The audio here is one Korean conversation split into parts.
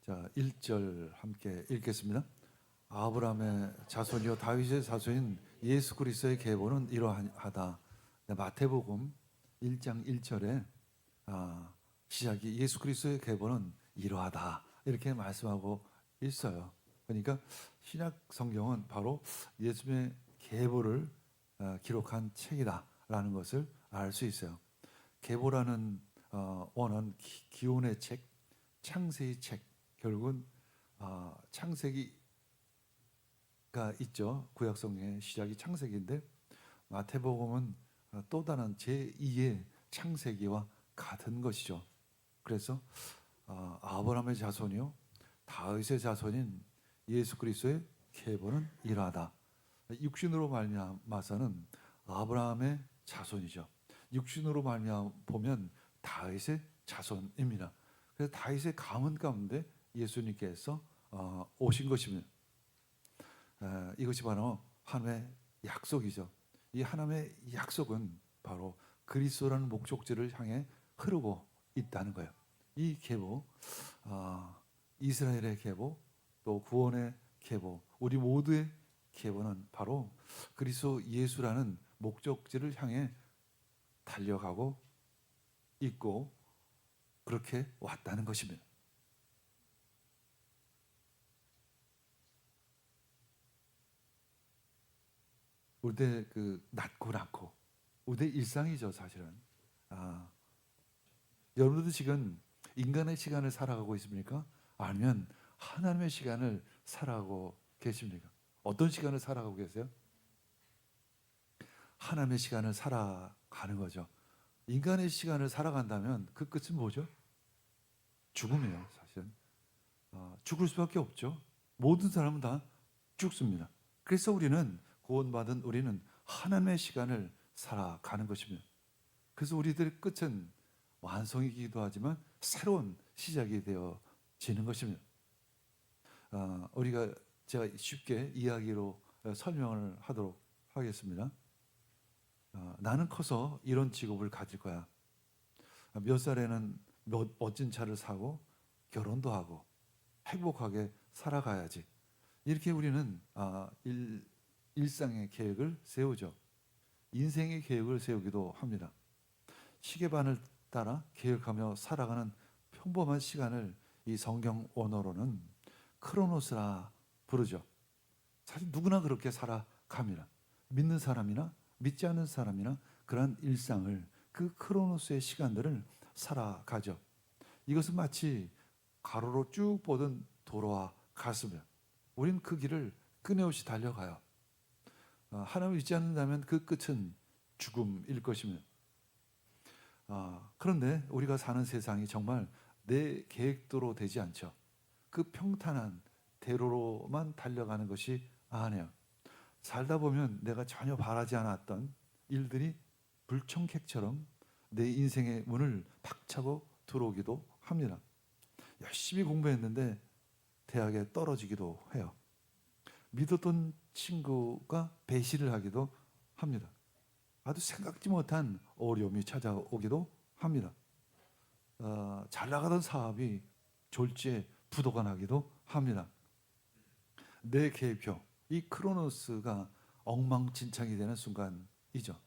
자, 1절 함께 읽겠습니다. 아브라함의 자손이요 다윗의 자손인 예수 그리스도의 계보는 이러하다. 마태복음 1장 1절에 시작이 예수 그리스도의 계보는 이러하다 이렇게 말씀하고 있어요. 그러니까 신약 성경은 바로 예수님의 계보를 기록한 책이다라는 것을 알 수 있어요. 계보라는 원어는 기온의 책, 창세기 책, 결국은 창세기가 있죠. 구약 성경의 시작이 창세기인데 마태복음은 또 다른 제2의 창세기와 같은 것이죠. 그래서 아브라함의 자손이요 다윗의 자손인 예수 그리스도의 계보는 이러하다. 육신으로 말미암아서는 아브라함의 자손이죠. 육신으로 말미암아 보면 다윗의 자손입니다. 그래서 다윗의 가문 가운데 예수님께서 오신 것입니다. 이것이 바로 하나님의 약속이죠. 이 하나님의 약속은 바로 그리스도라는 목적지를 향해 흐르고 있다는 거예요. 이 계보, 이스라엘의 계보, 또 구원의 계보, 우리 모두의 계보는 바로 그리스도 예수라는 목적지를 향해 달려가고 있고 그렇게 왔다는 것입니다. 우리의 그 낮고 낮고 우리의 일상이죠, 사실은. 여러분들 지금 인간의 시간을 살아가고 있습니까? 아니면 하나님의 시간을 살아가고 계십니까? 어떤 시간을 살아가고 계세요? 하나님의 시간을 살아가는 거죠. 인간의 시간을 살아간다면 그 끝은 뭐죠? 죽음이에요, 사실은. 죽을 수밖에 없죠. 모든 사람은 다 죽습니다. 그래서 우리는 구원받은 우리는 하나님의 시간을 살아가는 것입니다. 그래서 우리들의 끝은 완성이기도 하지만 새로운 시작이 되어지는 것입니다. 우리가 제가 쉽게 이야기로 설명을 하도록 하겠습니다. 나는 커서 이런 직업을 가질 거야. 몇 살에는 멋진 차를 사고 결혼도 하고 행복하게 살아가야지. 이렇게 우리는 일상의 계획을 세우죠. 인생의 계획을 세우기도 합니다. 시계반을 따라 계획하며 살아가는 평범한 시간을 이 성경 원어로는 크로노스라 부르죠. 사실 누구나 그렇게 살아갑니다. 믿는 사람이나 믿지 않는 사람이나 그러한 일상을 그 크로노스의 시간들을 살아가죠. 이것은 마치 가로로 쭉 뻗은 도로와 같습니다. 우린 그 길을 끊임없이 달려가요. 하나님을 믿지 않는다면 그 끝은 죽음일 것입니다. 그런데 우리가 사는 세상이 정말 내 계획대로 되지 않죠. 그 평탄한 대로로만 달려가는 것이 아니에요. 살다 보면 내가 전혀 바라지 않았던 일들이 불청객처럼 내 인생의 문을 박차고 들어오기도 합니다. 열심히 공부했는데 대학에 떨어지기도 해요. 믿었던 친구가 배신을 하기도 합니다. 아주 생각지 못한 어려움이 찾아오기도 합니다. 잘 나가던 사업이 졸지에 부도가 나기도 합니다. 내 계획표, 이 크로노스가 엉망진창이 되는 순간이죠.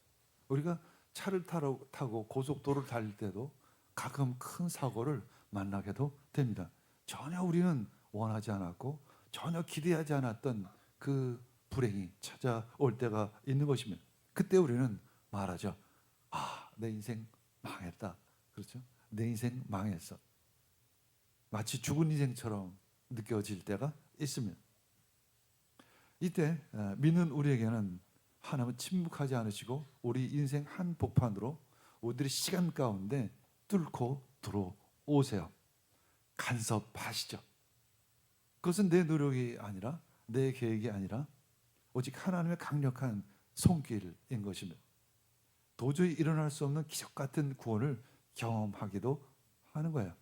우리가 차를 타고 고속도로를 달릴 때도 가끔 큰 사고를 만나게도 됩니다. 전혀 우리는 원하지 않았고 전혀 기대하지 않았던 그 불행이 찾아올 때가 있는 것입니다. 그때 우리는 말하죠. 내 인생 망했다. 그렇죠? 내 인생 망했어. 마치 죽은 인생처럼 느껴질 때가 있습니다. 이때 믿는 우리에게는 하나님은 침묵하지 않으시고 우리 인생 한복판으로 우리들의 시간 가운데 뚫고 들어오세요. 간섭하시죠. 그것은 내 노력이 아니라 내 계획이 아니라 오직 하나님의 강력한 손길인 것입니다. 도저히 일어날 수 없는 기적 같은 구원을 경험하기도 하는 거예요.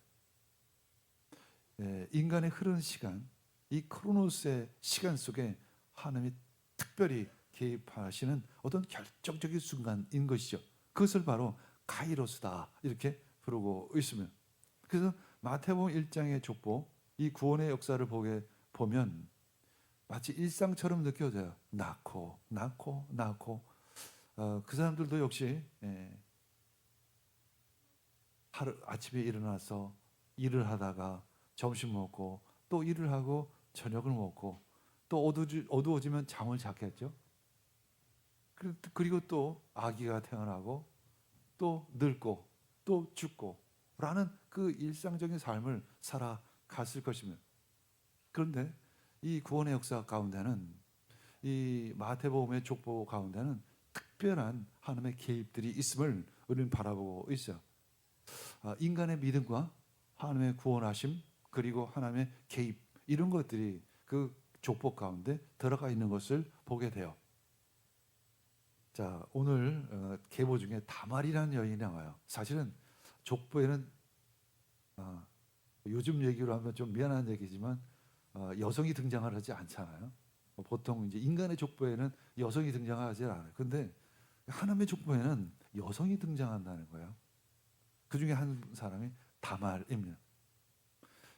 인간의 흐르는 시간, 이 크로노스의 시간 속에 하나님이 특별히 개입하시는 어떤 결정적인 순간인 것이죠. 그것을 바로 카이로스다 이렇게 부르고 있습니다. 그래서 마태복음 1장의 족보 이 구원의 역사를 보면 마치 일상처럼 느껴져요. 낳고 그 사람들도 역시 하루 아침에 일어나서 일을 하다가 점심 먹고 또 일을 하고 저녁을 먹고 또 어두워지면 잠을 잤겠죠. 그리고 또 아기가 태어나고 또 늙고 또 죽고 라는 그 일상적인 삶을 살아갔을 것입니다. 그런데 이 구원의 역사 가운데는, 이 마태복음의 족보 가운데는 특별한 하나님의 개입들이 있음을 우리는 바라보고 있어요. 인간의 믿음과 하나님의 구원하심 그리고 하나님의 개입, 이런 것들이 그 족보 가운데 들어가 있는 것을 보게 돼요. 자, 오늘 계보 중에 다말이라는 여인이 나와요. 사실은 족보에는 요즘 얘기로 하면 좀 미안한 얘기지만 여성이 등장을 하지 않잖아요. 보통 이제 인간의 족보에는 여성이 등장하지 않아요. 근데 하나님의 족보에는 여성이 등장한다는 거예요. 그 중에 한 사람이 다말입니다.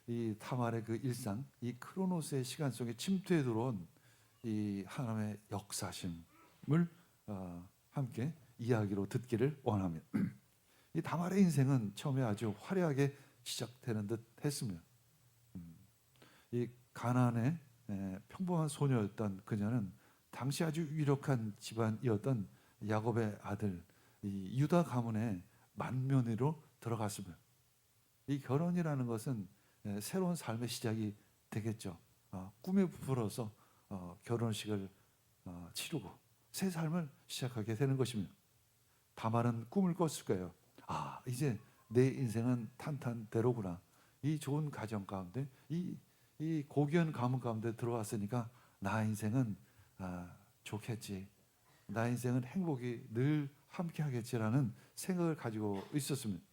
이 다말의 그 일상, 이 크로노스의 시간 속에 침투해 들어온 이 하나님의 역사심을 함께 이야기로 듣기를 원합니다. 이 다말의 인생은 처음에 아주 화려하게 시작되는 듯 했습니다. 이 가나안의 평범한 소녀였던 그녀는 당시 아주 유력한 집안이었던 야곱의 아들 이 유다 가문의 맏며느리로 들어갔습니다. 이 결혼이라는 것은 새로운 삶의 시작이 되겠죠. 꿈에 부풀어서 결혼식을 치르고 새 삶을 시작하게 되는 것입니다. 다말은 꿈을 꿨을 거예요. 이제 내 인생은 탄탄대로구나. 이 좋은 가정 가운데, 이 고귀한 가문 가운데 들어왔으니까 나 인생은 좋겠지. 나 인생은 행복이 늘 함께하겠지라는 생각을 가지고 있었습니다.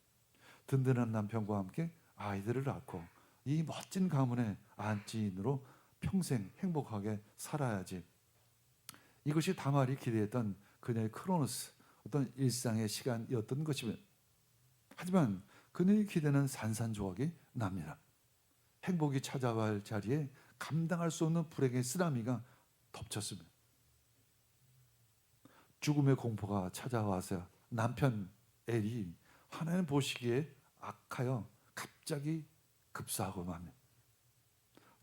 든든한 남편과 함께 아이들을 낳고 이 멋진 가문의 안지인으로 평생 행복하게 살아야지. 이것이 다말이 기대했던 그녀의 크로노스, 어떤 일상의 시간이었던 것입니다. 하지만 그녀의 기대는 산산조각이 납니다. 행복이 찾아와 할 자리에 감당할 수 없는 불행의 쓰나미가 덮쳤습니다. 죽음의 공포가 찾아와서 남편 엘이 하나님 보시기에 악하여 갑자기 급사하고 맙니다.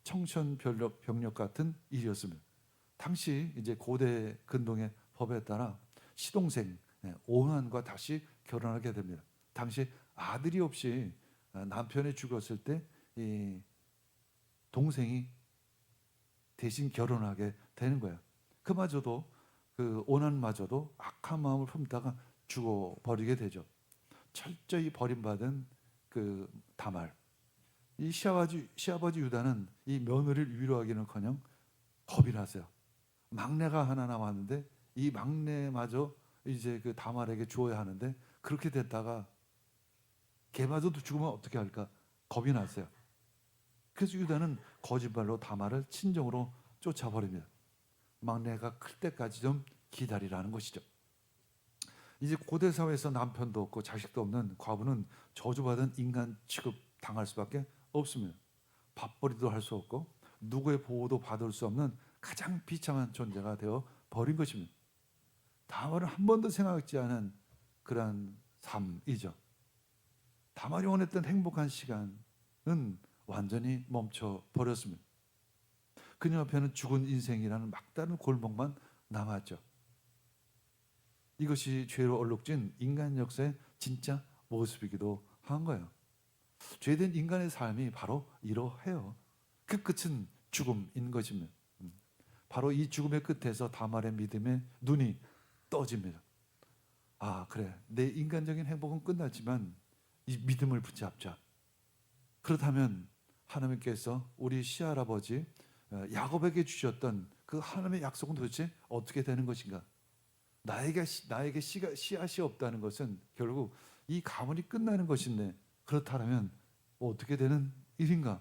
청천벽력 같은 일이었습니다. 당시 이제 고대 근동의 법에 따라 시동생 오난과 다시 결혼하게 됩니다. 당시 아들이 없이 남편이 죽었을 때 이 동생이 대신 결혼하게 되는 거예요. 그마저도 그 오난마저도 악한 마음을 품다가 죽어버리게 되죠. 철저히 버림받은 그 다말. 이 시아버지 유다는 이 며느리를 위로하기는커녕 겁이 났어요. 막내가 하나 남았는데 이 막내마저 이제 그 다말에게 주어야 하는데 그렇게 됐다가 걔마저도 죽으면 어떻게 할까 겁이 났어요. 그래서 유다는 거짓말로 다말을 친정으로 쫓아버립니다. 막내가 클 때까지 좀 기다리라는 것이죠. 이제 고대 사회에서 남편도 없고 자식도 없는 과부는 저주받은 인간 취급 당할 수밖에 없습니다. 밥벌이도 할 수 없고 누구의 보호도 받을 수 없는 가장 비참한 존재가 되어 버린 것입니다. 다말은 한 번도 생각지 않은 그러한 삶이죠. 다말이 원했던 행복한 시간은 완전히 멈춰 버렸습니다. 그녀 앞에는 죽은 인생이라는 막다른 골목만 남았죠. 이것이 죄로 얼룩진 인간 역사의 진짜 모습이기도 한 거예요. 죄된 인간의 삶이 바로 이러해요. 그 끝은 죽음인 것입니다. 바로 이 죽음의 끝에서 다말의 믿음의 눈이 떠집니다. 그래, 내 인간적인 행복은 끝났지만 이 믿음을 붙잡자. 그렇다면 하나님께서 우리 시할아버지 야곱에게 주셨던 그 하나님의 약속은 도대체 어떻게 되는 것인가? 나에게 씨앗이 없다는 것은 결국 이 가문이 끝나는 것인데 그렇다면 어떻게 되는 일인가?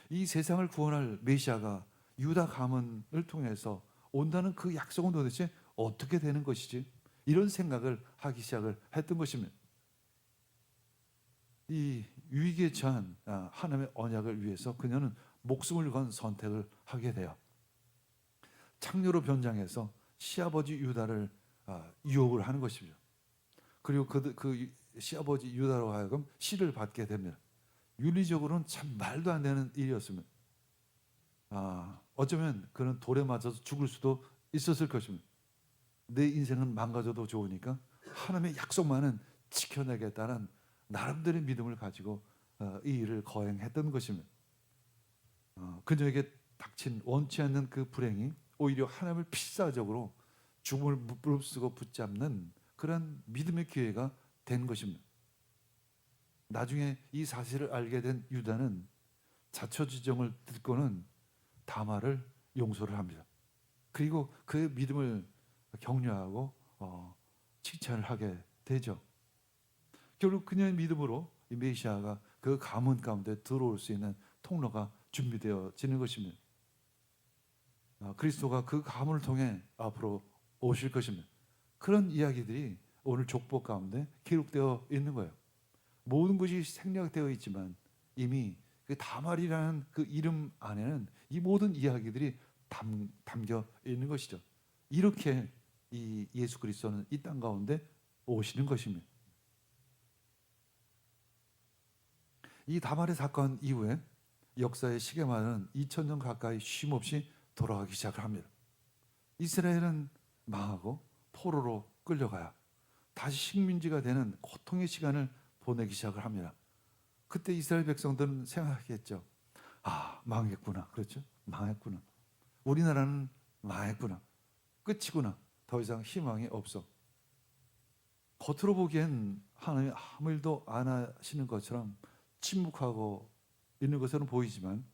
이 세상을 구원할 메시아가 유다 가문을 통해서 온다는 그 약속은 도대체 어떻게 되는 것이지? 이런 생각을 하기 시작을 했던 것입니다. 이 위기에 처한 하나님의 언약을 위해서 그녀는 목숨을 건 선택을 하게 돼요. 창녀로 변장해서 시아버지 유다를 유혹을 하는 것이죠. 그리고 그 시아버지 유다로 하여금 시를 받게 됩니다. 윤리적으로는 참 말도 안 되는 일이었습니다. 어쩌면 그는 돌에 맞아서 죽을 수도 있었을 것입니다. 내 인생은 망가져도 좋으니까 하나님의 약속만은 지켜내겠다는 나름대로의 믿음을 가지고 이 일을 거행했던 것입니다. 그녀에게 닥친 원치 않는 그 불행이 오히려 하나님을 필사적으로 죽음을 무릅쓰고 붙잡는 그런 믿음의 기회가 된 것입니다. 나중에 이 사실을 알게 된 유다는 자초지종을 듣고는 다말을 용서를 합니다. 그리고 그의 믿음을 격려하고 칭찬을 하게 되죠. 결국 그녀의 믿음으로 이 메시아가 그 가문 가운데 들어올 수 있는 통로가 준비되어지는 것입니다. 그리스도가 그 가문을 통해 앞으로 오실 것입니다. 그런 이야기들이 오늘 족보 가운데 기록되어 있는 거예요. 모든 것이 생략되어 있지만 이미 그 다말이라는 그 이름 안에는 이 모든 이야기들이 담겨 있는 것이죠. 이렇게 이 예수 그리스도는 이 땅 가운데 오시는 것입니다. 이 다말의 사건 이후에 역사의 시계만은 2000년 가까이 쉼없이 돌아가기 시작을 합니다. 이스라엘은 망하고 포로로 끌려가야 다시 식민지가 되는 고통의 시간을 보내기 시작을 합니다. 그때 이스라엘 백성들은 생각했겠죠. 망했구나. 그렇죠? 망했구나. 우리나라는 망했구나. 끝이구나. 더 이상 희망이 없어. 겉으로 보기엔 하나님이 아무 일도 안 하시는 것처럼 침묵하고 있는 것으로 보이지만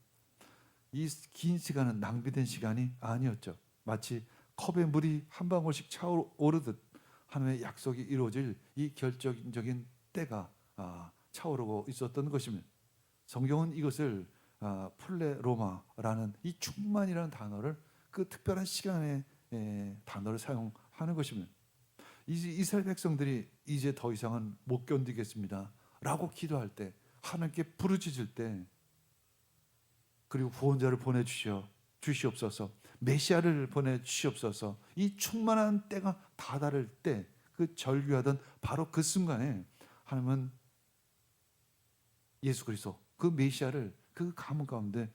이 긴 시간은 낭비된 시간이 아니었죠. 마치 컵에 물이 한 방울씩 차오르듯 하나님의 약속이 이루어질 이 결정적인 때가 차오르고 있었던 것입니다. 성경은 이것을 플레로마라는 이 충만이라는 단어를 그 특별한 시간의 단어를 사용하는 것입니다. 이스라엘 백성들이 이제 더 이상은 못 견디겠습니다 라고 기도할 때, 하나님께 부르짖을 때, 그리고 구원자를 보내주시옵소서, 메시아를 보내주시옵소서, 이 충만한 때가 다다를 때, 그 절규하던 바로 그 순간에 하나님은 예수 그리스도 그 메시아를 그 가문 가운데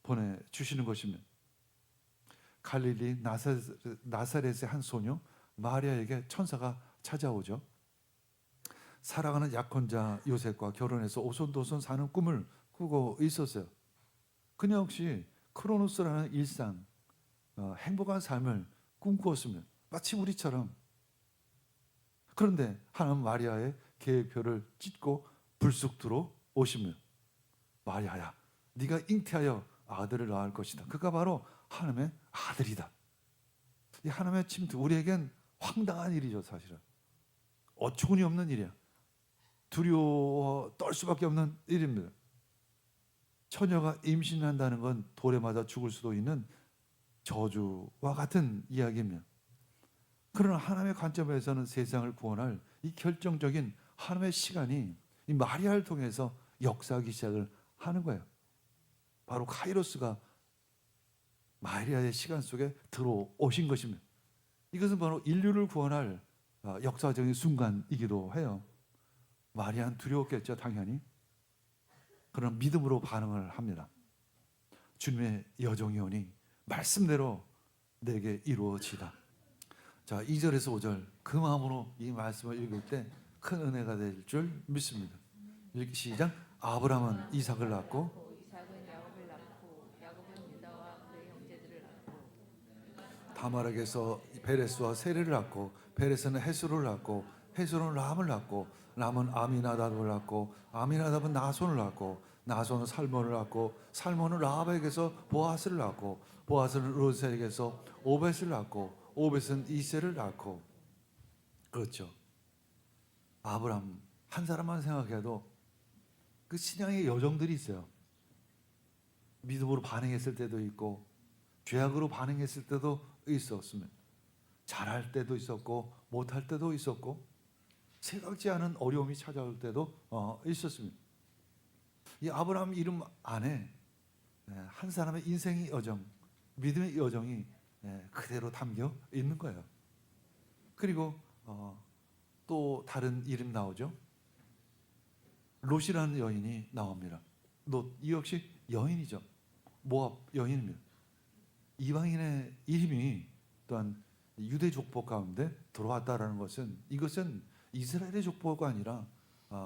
보내주시는 것입니다. 갈릴리 나사렛의 한 소녀 마리아에게 천사가 찾아오죠. 사랑하는 약혼자 요셉과 결혼해서 오손도손 사는 꿈을 꾸고 있었어요. 그녀 역시 크로노스라는 일상, 행복한 삶을 꿈꾸었습니다. 마치 우리처럼. 그런데 하나님 마리아의 계획표를 찢고 불쑥 들어오시며, 마리아야, 네가 잉태하여 아들을 낳을 것이다. 그가 바로 하나님의 아들이다. 이 하나님의 침투, 우리에겐 황당한 일이죠. 사실은 어처구니 없는 일이야. 두려워 떨 수밖에 없는 일입니다. 처녀가 임신한다는 건 돌에 맞아 죽을 수도 있는 저주와 같은 이야기입니다. 그러나 하나님의 관점에서는 세상을 구원할 이 결정적인 하나님의 시간이 이 마리아를 통해서 역사하기 시작을 하는 거예요. 바로 카이로스가 마리아의 시간 속에 들어오신 것입니다. 이것은 바로 인류를 구원할 역사적인 순간이기도 해요. 마리아는 두려웠겠죠, 당연히. 그런 믿음으로 반응을 합니다. 주님의 여정이 오니 말씀대로 내게 이루어지다. 자, 2절에서 5절 그 마음으로 이 말씀을 읽을 때 큰 은혜가 될 줄 믿습니다. 읽기 시작. 아브라함은 이삭을 낳고 이삭은 야곱을 낳고 야곱은 유다와 그의 형제들을 낳고 다말에게서 베레스와 세레를 낳고 베레스는 헤스로를 낳고 헤스로는 람을 낳고 람은 아미나답을 낳고 아미나답은 나손을 낳고 나손은 살몬을 낳고 살몬은 라합에게서 보아스를 낳고 보아스는 르세에게서 오벳을 낳고 오벳은 이세를 낳고. 그렇죠. 아브람 한 사람만 생각해도 그 신앙의 여정들이 있어요. 믿음으로 반응했을 때도 있고 죄악으로 반응했을 때도 있었습니다. 잘할 때도 있었고 못할 때도 있었고 생각지 않은 어려움이 찾아올 때도 있었습니다. 이 아브라함 이름 안에 한 사람의 인생의 여정, 믿음의 여정이 그대로 담겨 있는 거예요. 그리고 또 다른 이름 나오죠. 롯이라는 여인이 나옵니다. 롯, 이 역시 여인이죠. 모압 여인입니다. 이방인의 이름이 또한 유대 족보 가운데 들어왔다라는 것은, 이것은 이스라엘의 족보가 아니라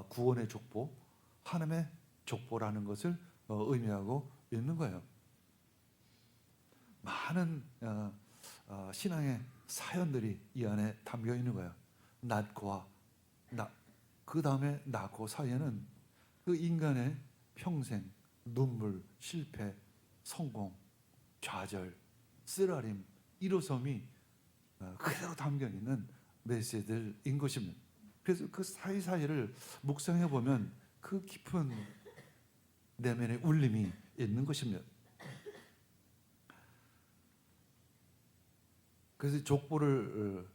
구원의 족보, 하나님의 족보라는 것을 의미하고 있는 거예요. 많은 신앙의 사연들이 이 안에 담겨 있는 거예요. 낫고와 그 다음에 낫고 사이에는 그 인간의 평생, 눈물, 실패, 성공, 좌절, 쓰라림, 일어섬이 그대로 담겨 있는 메시지들인 것입니다. 그래서 그 사이사이를 묵상해 보면 그 깊은 내면의 울림이 있는 것입니다. 그래서 족보를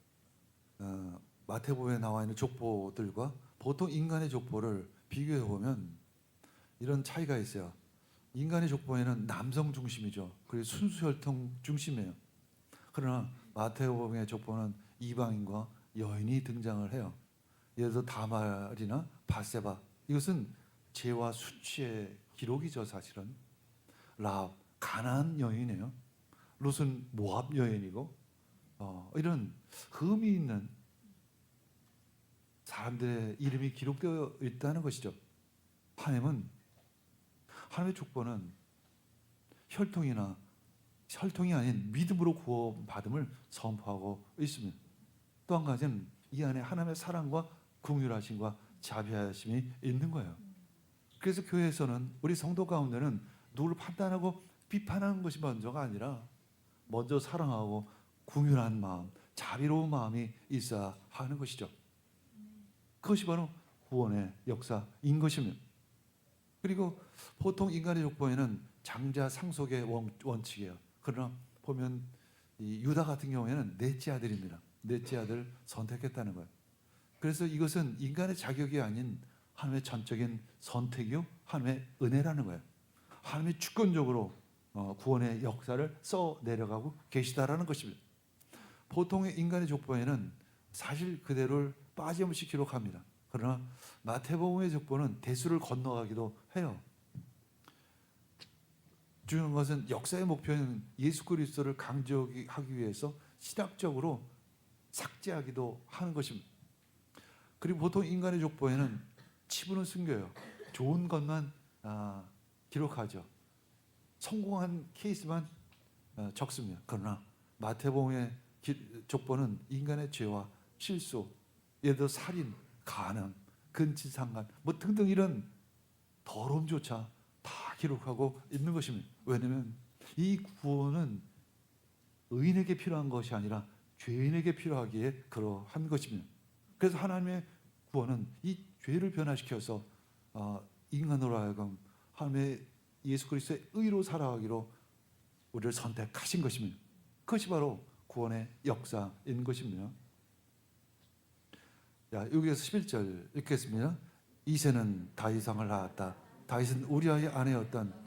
마태복음에 나와 있는 족보들과 보통 인간의 족보를 비교해 보면 이런 차이가 있어요. 인간의 족보에는 남성 중심이죠. 그리고 순수 혈통 중심이에요. 그러나 마태복음의 족보는 이방인과 여인이 등장을 해요. 예를 들어 다말이나 바세바, 이것은 죄와 수치의 기록이죠. 사실은 라합, 가나안 여인이에요. 롯은 모압 여인이고, 이런 흠이 있는 사람들의 이름이 기록되어 있다는 것이죠. 하나님의 족보는 혈통이 아닌 믿음으로 구원받음을 선포하고 있습니다. 또 한 가지는 이 안에 하나님의 사랑과 긍휼하심과 자비하심이 있는 거예요. 그래서 교회에서는, 우리 성도 가운데는 누구를 판단하고 비판하는 것이 먼저가 아니라 먼저 사랑하고 긍휼한 마음, 자비로운 마음이 있어야 하는 것이죠. 그것이 바로 구원의 역사인 것입니다. 그리고 보통 인간의 족보에는 장자 상속의 원칙이에요. 그러나 보면 이 유다 같은 경우에는 넷째 아들입니다. 넷째 아들 선택했다는 거예요. 그래서 이것은 인간의 자격이 아닌 하나님의 전적인 선택이요, 하나님의 은혜라는 거예요. 하나님이 주권적으로 구원의 역사를 써 내려가고 계시다라는 것입니다. 보통의 인간의 족보에는 사실 그대로를 빠짐없이 기록합니다. 그러나 마태복음의 족보는 대수를 건너가기도 해요. 중요한 것은 역사의 목표는 예수 그리스도를 강조하기 위해서 신학적으로 삭제하기도 하는 것입니다. 그리고 보통 인간의 족보에는 치부는 숨겨요. 좋은 것만 기록하죠. 성공한 케이스만 적습니다. 그러나 마태복음의 족보는 인간의 죄와 실수, 예를 들어 살인, 간음, 근친상간 뭐 등등 이런 더러움조차 다 기록하고 있는 것입니다. 왜냐하면 이 구원은 의인에게 필요한 것이 아니라 죄인에게 필요하기에 그러한 것입니다. 그래서 하나님의 구원은 이 죄를 변화시켜서 인간으로 하여금 하나님의 예수 그리스도의 의로 살아가기로 우리를 선택하신 것입니다. 그것이 바로 구원의 역사인 것입니다. 여기에서 11절 읽겠습니다. 이새는 다윗왕을 낳았다. 다윗은 우리아의 아내였던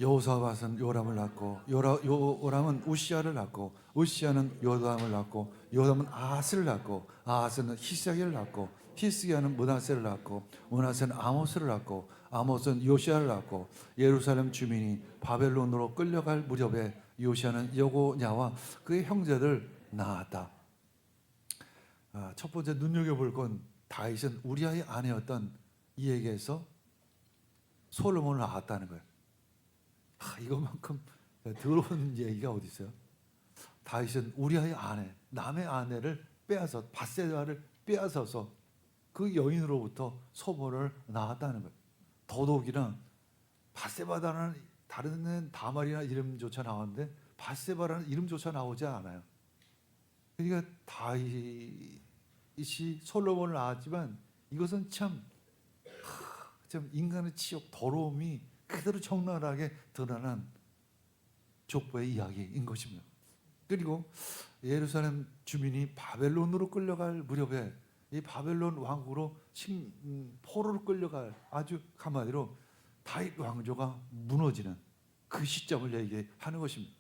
여호사밧은 요람을 낳고 요람은 우시아를 낳고 우시아는 요담을 낳고 요담은 아하스를 낳고 아하스는 히스기야를 낳고 히스기야는 므낫세를 낳고 므낫세는 아모스를 낳고 아모스는 요시아를 낳고 예루살렘 주민이 바벨론으로 끌려갈 무렵에 요시아는 여고냐와 그의 형제들 낳았다. 첫 번째 눈여겨볼 건 다윗은 우리아의 아내였던 이에게서 솔로몬을 낳았다는 거예요. 이것만큼 더러운 얘기가 어디 있어요? 다윗은 우리아의 아내, 남의 아내를 빼앗아 밧세바를 빼앗아서 그 여인으로부터 소모를 낳았다는 거예요. 더더욱이나 밧세바라는 다른 다말이나 이름조차 나왔는데 밧세바라는 이름조차 나오지 않아요. 그러니까 다윗이 솔로몬을 낳았지만 이것은 참 인간의 치욕, 더러움이 그대로 적나라하게 드러난 족보의 이야기인 것입니다. 그리고 예루살렘 주민이 바벨론으로 끌려갈 무렵에 이 바벨론 왕국으로 포로로 끌려갈, 아주 한마디로 다윗 왕조가 무너지는 그 시점을 얘기하는 것입니다.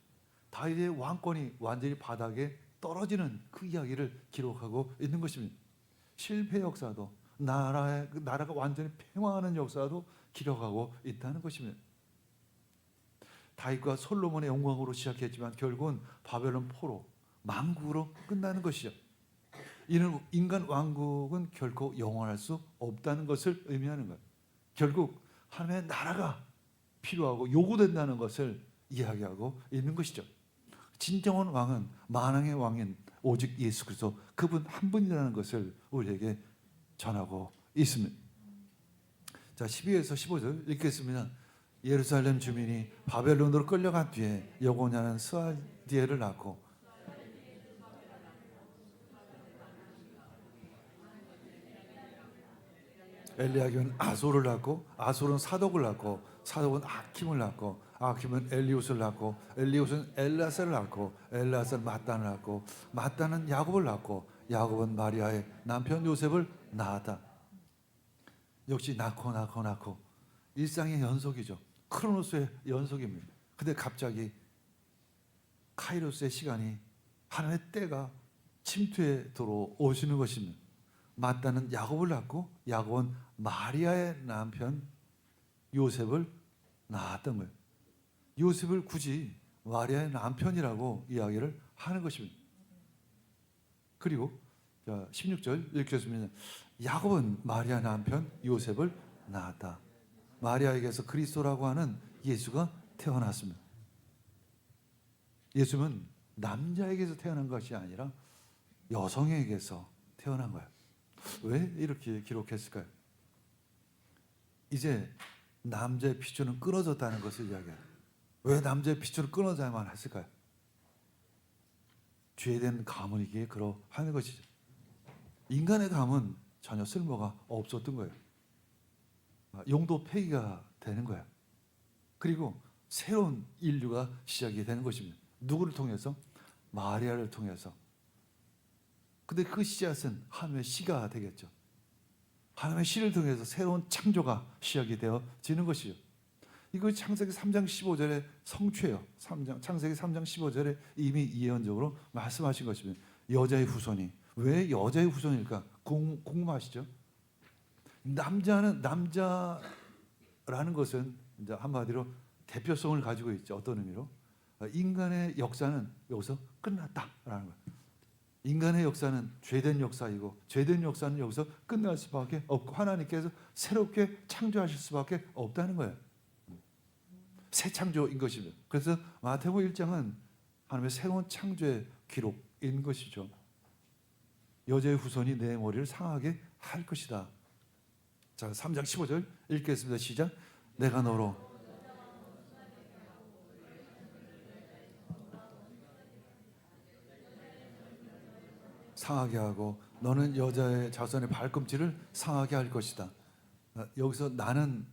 다윗의 왕권이 완전히 바닥에 떨어지는 그 이야기를 기록하고 있는 것입니다. 실패 역사도, 나라가 완전히 폐화하는 역사도 기록하고 있다는 것입니다. 다윗과 솔로몬의 영광으로 시작했지만 결국은 바벨론 포로, 망국으로 끝나는 것이죠. 이는 인간 왕국은 결코 영원할 수 없다는 것을 의미하는 거예요. 결국 하나님의 나라가 필요하고 요구된다는 것을 이야기하고 있는 것이죠. 진정한 왕은 만왕의 왕인 오직 예수 그리스도, 그분 한 분이라는 것을 우리에게 전하고 있습니다. 자, 12에서 15절 읽겠습니다. 예루살렘 주민이 바벨론으로 끌려간 뒤에 여고냐는 스알디엘을 낳고 엘리야김은 아솔을 낳고 아솔은 사독을 낳고 사독은 아킴을 낳고 아킴은 엘리웃을 낳고 엘리웃은 엘라사를 낳고 엘라사는 마단을 낳고 마단은 야곱을 낳고 야곱은 마리아의 남편 요셉을 낳았다. 역시 낳고 일상의 연속이죠. 크로노스의 연속입니다. 근데 갑자기 카이로스의 시간이, 하나님의 때가 침투에 들어오시는 것입니다. 마따는 야곱을 낳고 야곱은 마리아의 남편 요셉을 낳았던 거예요. 요셉을 굳이 마리아의 남편이라고 이야기를 하는 것입니다. 그리고 16절 읽겠습니다. 야곱은 마리아 남편 요셉을 낳았다. 마리아에게서 그리스도라고 하는 예수가 태어났습니다. 예수는 남자에게서 태어난 것이 아니라 여성에게서 태어난 거예요. 왜 이렇게 기록했을까요? 이제 남자의 핏줄은 끊어졌다는 것을 이야기해요. 왜 남자의 핏줄은 끊어져야만 했을까요? 죄된 가문이기에 그러하는 것이죠. 인간의 감은 전혀 쓸모가 없었던 거예요. 용도 폐기가 되는 거예요. 그리고 새로운 인류가 시작이 되는 것입니다. 누구를 통해서? 마리아를 통해서. 근데 그 씨앗은 하나님의 씨가 되겠죠. 하나님의 씨를 통해서 새로운 창조가 시작이 되어지는 것이죠. 이거 창세기 3장 15절의 성취예요. 창세기 3장 15절에 이미 예언적으로 말씀하신 것입니다. 여자의 후손이. 왜 여자의 후손일까? 궁금하시죠? 남자라는 것은 이제 한마디로 대표성을 가지고 있죠. 어떤 의미로? 인간의 역사는 여기서 끝났다라는 거예요. 인간의 역사는 죄된 역사이고 죄된 역사는 여기서 끝날 수밖에 없고 하나님께서 새롭게 창조하실 수밖에 없다는 거예요. 새 창조인 것입니다. 그래서 마태복음 1장은 하나님의 새로운 창조의 기록인 것이죠. 여자의 후손이 내 머리를 상하게 할 것이다. 자, 3장 15절 읽겠습니다. 시작. 내가 너로 상하게 하고 너는 여자의 자손의 발꿈치를 상하게 할 것이다. 여기서 나는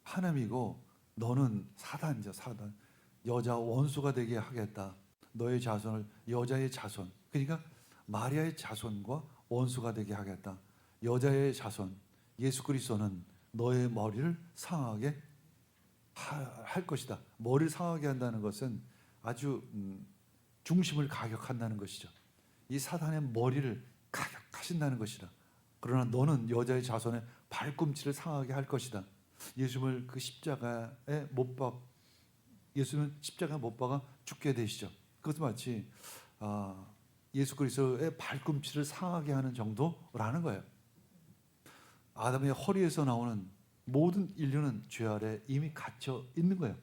하나님이고 너는 사단이죠. 사단. 여자 원수가 되게 하겠다. 너의 자손을 여자의 자손. 그러니까 마리아의 자손과 원수가 되게 하겠다. 여자의 자손 예수 그리스도는 너의 머리를 상하게 할 것이다. 머리를 상하게 한다는 것은 아주 중심을 가격한다는 것이죠. 이 사단의 머리를 가격하신다는 것이다. 그러나 너는 여자의 자손의 발꿈치를 상하게 할 것이다. 예수님을 그 십자가에 예수는 십자가에 못 박아 죽게 되시죠. 그것도 마치 예수 그리스도의 발꿈치를 상하게 하는 정도라는 거예요. 아담의 허리에서 나오는 모든 인류는 죄 아래 이미 갇혀 있는 거예요.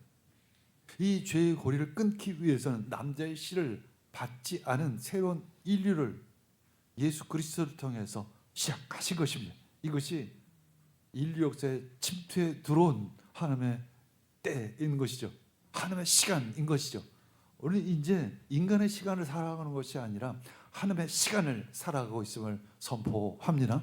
이 죄의 고리를 끊기 위해서는 남자의 씨를 받지 않은 새로운 인류를 예수 그리스도를 통해서 시작하신 것입니다. 이것이 인류 역사에 침투해 들어온 하나님의 때인 것이죠. 하나님의 시간인 것이죠. 우리는 이제 인간의 시간을 살아가는 것이 아니라 하나님의 시간을 살아가고 있음을 선포합니다.